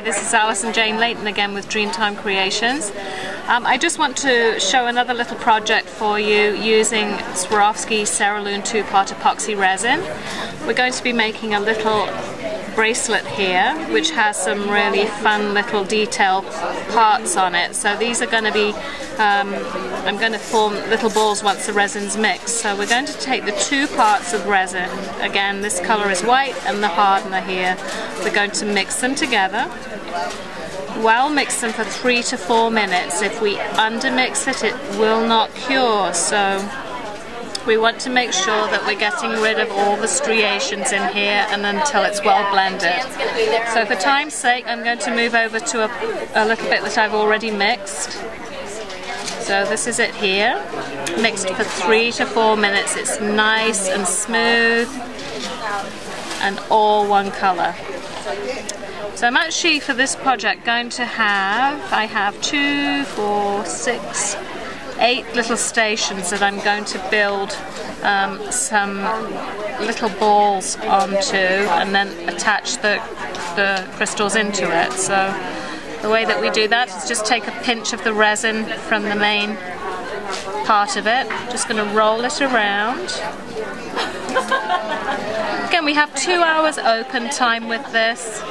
this is Allison Jayne Layton again with Dreamtime Creations. I just want to show another little project for you using Swarovski Ceralun 2-part epoxy resin. We're going to be making a little bracelet here which has some really fun little detail parts on it. So these are going to be, I'm going to form little balls once the resin's mixed. So we're going to take the 2 parts of resin, again this color is white and the hardener here, we're going to mix them together. Well, mix them for 3 to 4 minutes. If we undermix it, it will not cure, so we want to make sure that we're getting rid of all the striations in here and until it's well blended. So for time's sake, I'm going to move over to a little bit that I've already mixed. So this is it here, mixed for 3 to 4 minutes. It's nice and smooth and all one color. So I'm actually, for this project, going to have, I have 2, 4, 6, 8 little stations that I'm going to build some little balls onto and then attach the crystals into it. So the way that we do that is just take a pinch of the resin from the main part of it, just going to roll it around. Again, we have 2 hours open time with this,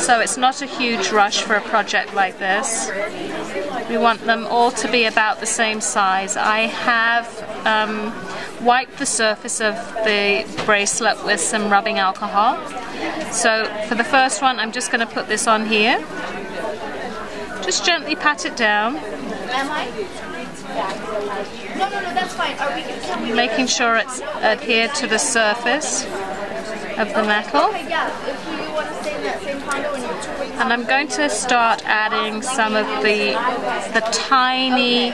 so it's not a huge rush for a project like this. We want them all to be about the same size. I have wiped the surface of the bracelet with some rubbing alcohol. So for the first one, I'm just going to put this on here. Just gently pat it down. Am I? No, that's fine. Can we making sure it's adhered to the surface of the metal. Okay, yeah. If you want to stay in that same condo and I'm going to start adding some of the tiny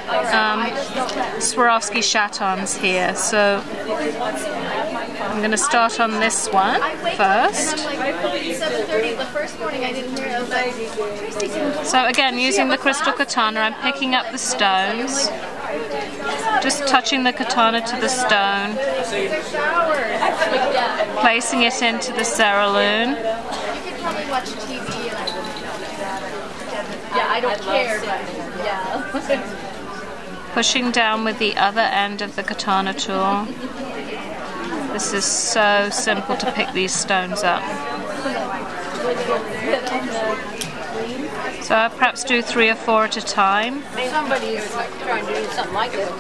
Swarovski chatons here. So I'm going to start on this one first. So again, using the crystal katana, I'm picking up the stones, just touching the katana to the stone, placing it into the Ceralun. You can probably watch TV and I don't care, but yeah. Pushing down with the other end of the katana tool. This is so simple to pick these stones up. So I'll perhaps do 3 or 4 at a time. Somebody is trying to do something like this.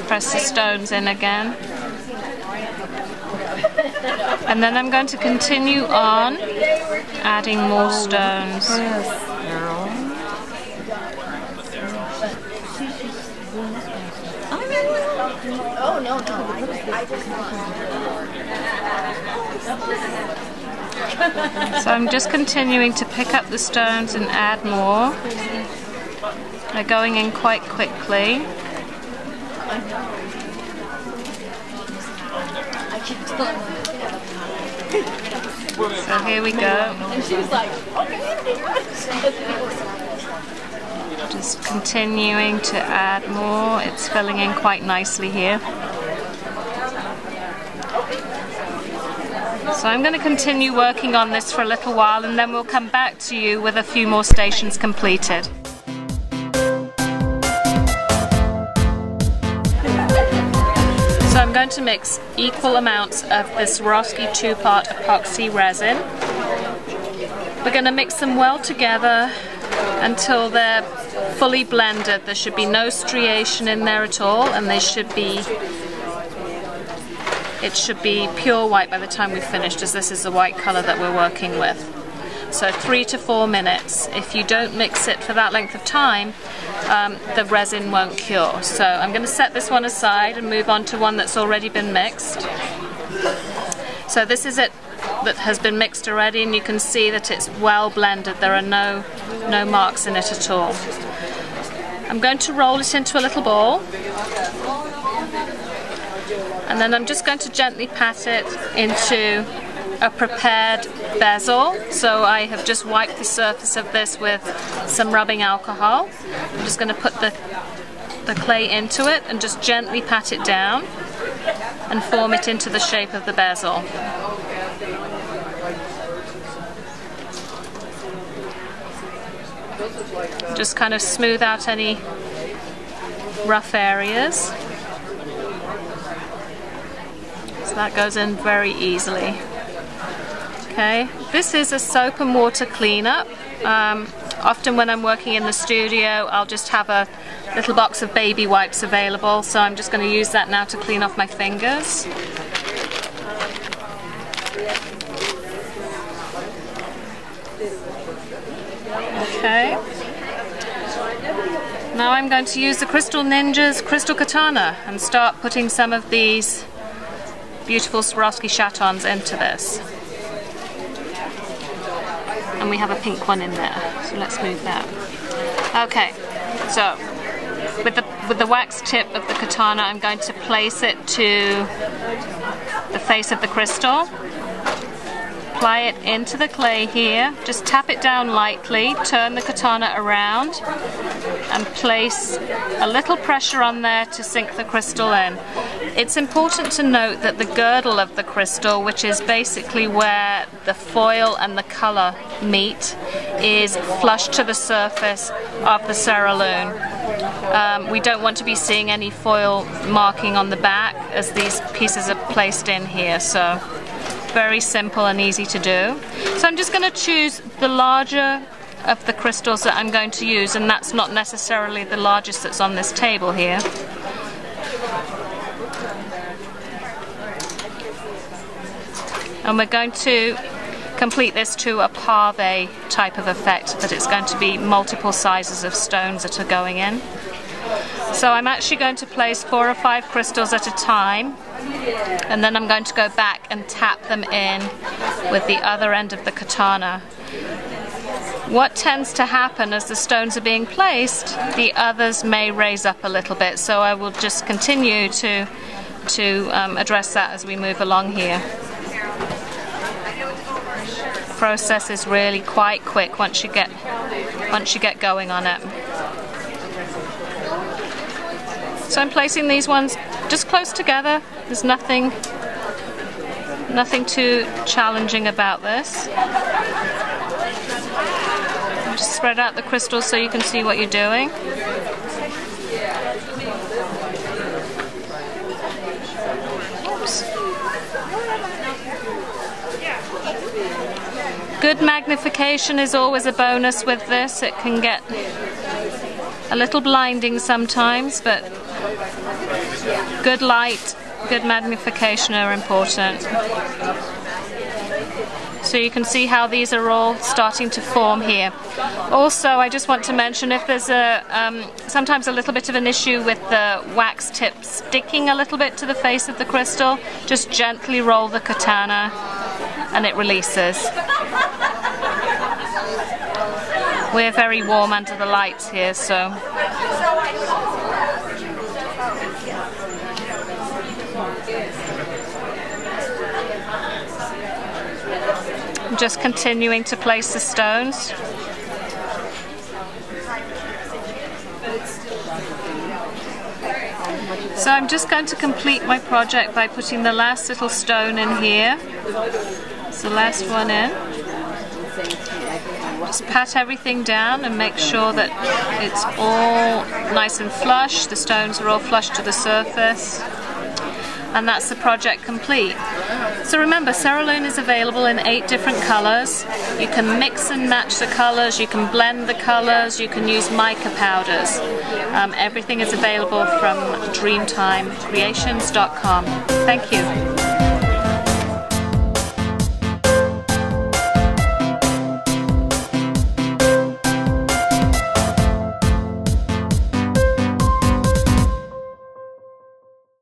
Press the stones in again. And then I'm going to continue on adding more stones. Oh no. So I'm just continuing to pick up the stones and add more. They're going in quite quickly. So here we go. And she was like, okay. Just continuing to add more. It's filling in quite nicely here. So I'm going to continue working on this for a little while and then we'll come back to you with a few more stations completed. So I'm going to mix equal amounts of this Swarovski 2-part epoxy resin. We're going to mix them well together until they're fully blended. There should be no striation in there at all, and it should be pure white by the time we've finished, as this is the white color that we're working with. So 3 to 4 minutes. If you don't mix it for that length of time, the resin won't cure. So I'm going to set this one aside and move on to one that's already been mixed. So this is it that has been mixed already, and you can see that it's well blended. There are no marks in it at all. I'm going to roll it into a little ball, and then I'm just going to gently pat it into a prepared bezel. So I have just wiped the surface of this with some rubbing alcohol. I'm just going to put the clay into it and just gently pat it down and form it into the shape of the bezel. Just kind of smooth out any rough areas. So that goes in very easily. Okay, this is a soap and water cleanup. Often when I'm working in the studio, I'll just have a little box of baby wipes available, so I'm just going to use that now to clean off my fingers. Okay. Now I'm going to use the Crystal Ninja's Crystal Katana and start putting some of these beautiful Swarovski chatons into this. And we have a pink one in there, so let's move that. Okay, so with the wax tip of the katana, I'm going to place it to the face of the crystal. Apply it into the clay here. Just tap it down lightly, turn the katana around, and place a little pressure on there to sink the crystal in. It's important to note that the girdle of the crystal, which is basically where the foil and the color meet, is flush to the surface of the Ceralun. We don't want to be seeing any foil marking on the back as these pieces are placed in here, so very simple and easy to do. So I'm just going to choose the larger of the crystals that I'm going to use, and that's not necessarily the largest that's on this table here. And we're going to complete this to a pave type of effect, that it's going to be multiple sizes of stones that are going in. So I'm actually going to place 4 or 5 crystals at a time, and then I'm going to go back and tap them in with the other end of the katana. What tends to happen as the stones are being placed, the others may raise up a little bit, so I will just continue to address that as we move along here. The process is really quite quick once you get going on it. So I'm placing these ones just close together. There's nothing too challenging about this. Just spread out the crystals so you can see what you're doing. Oops. Good magnification is always a bonus with this. It can get a little blinding sometimes, but good light, good magnification are important. So you can see how these are all starting to form here. Also, I just want to mention, if there's sometimes a little bit of an issue with the wax tip sticking a little bit to the face of the crystal, just gently roll the katana and it releases. We're very warm under the lights here, so I'm just continuing to place the stones. So I'm just going to complete my project by putting the last little stone in here. It's the last one in. Just pat everything down and make sure that it's all nice and flush. The stones are all flush to the surface. And that's the project complete. So remember, Ceralun is available in 8 different colors. You can mix and match the colors, you can blend the colors, you can use mica powders. Everything is available from dreamtimecreations.com. Thank you.